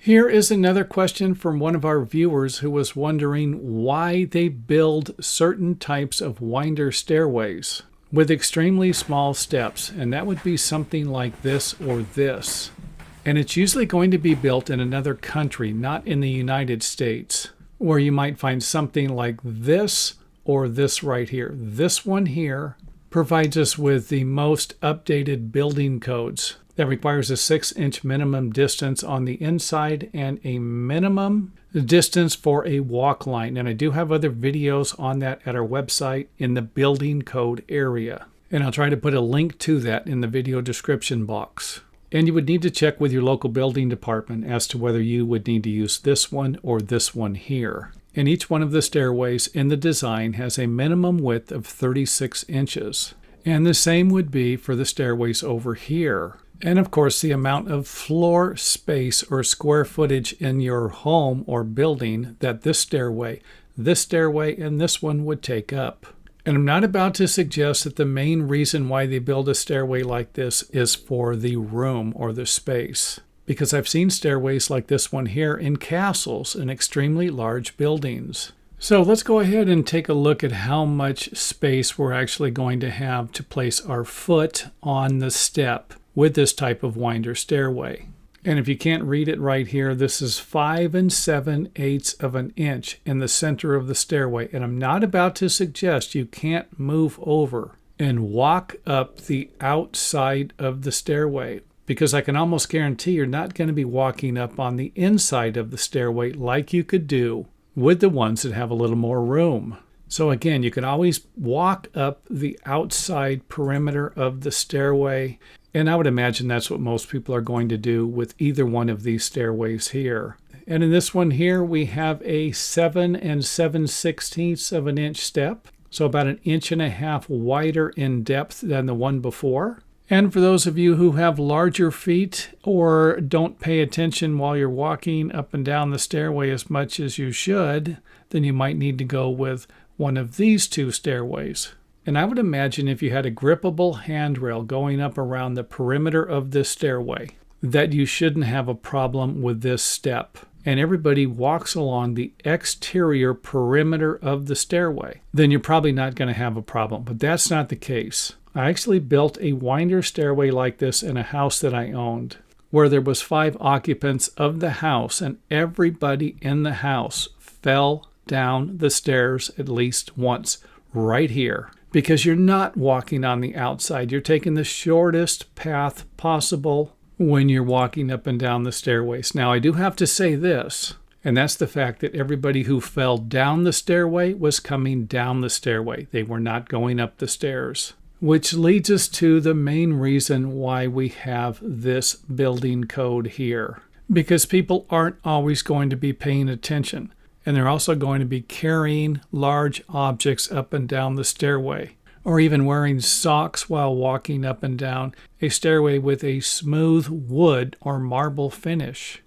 Here is another question from one of our viewers who was wondering why they build certain types of winder stairways with extremely small steps, and that would be something like this or this. And it's usually going to be built in another country, not in the United States, where you might find something like this or this right here. This one here provides us with the most updated building codes that requires a 6-inch minimum distance on the inside and a minimum distance for a walk line. And I do have other videos on that at our website in the building code area. And I'll try to put a link to that in the video description box. And you would need to check with your local building department as to whether you would need to use this one or this one here. And each one of the stairways in the design has a minimum width of 36 inches. And the same would be for the stairways over here. And of course, the amount of floor space or square footage in your home or building that this stairway, and this one would take up. And I'm not about to suggest that the main reason why they build a stairway like this is for the room or the space, because I've seen stairways like this one here in castles in extremely large buildings. So let's go ahead and take a look at how much space we're actually going to have to place our foot on the step with this type of winder stairway. And if you can't read it right here, this is 5 7/8 of an inch in the center of the stairway. And I'm not about to suggest you can't move over and walk up the outside of the stairway, because I can almost guarantee you're not going to be walking up on the inside of the stairway like you could do with the ones that have a little more room. So again, you can always walk up the outside perimeter of the stairway. And I would imagine that's what most people are going to do with either one of these stairways here. And in this one here, we have a 7 7/16 of an inch step. So about 1.5 inches wider in depth than the one before. And for those of you who have larger feet or don't pay attention while you're walking up and down the stairway as much as you should, then you might need to go with one of these two stairways. And I would imagine if you had a grippable handrail going up around the perimeter of this stairway, that you shouldn't have a problem with this step. And everybody walks along the exterior perimeter of the stairway, then you're probably not going to have a problem. But that's not the case. I actually built a winder stairway like this in a house that I owned, where there was 5 occupants of the house, and everybody in the house fell down the stairs at least once right here. Because you're not walking on the outside. You're taking the shortest path possible when you're walking up and down the stairways. Now, I do have to say this, and that's the fact that everybody who fell down the stairway was coming down the stairway. They were not going up the stairs. Which leads us to the main reason why we have this building code here. Because people aren't always going to be paying attention. And they're also going to be carrying large objects up and down the stairway, or even wearing socks while walking up and down a stairway with a smooth wood or marble finish.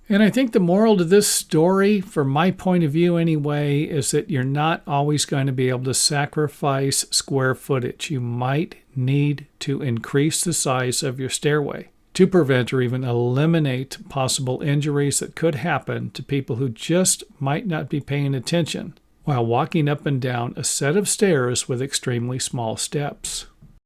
And I think the moral to this story, from my point of view anyway, is that you're not always going to be able to sacrifice square footage. You might need to increase the size of your stairway to prevent or even eliminate possible injuries that could happen to people who just might not be paying attention while walking up and down a set of stairs with extremely small steps.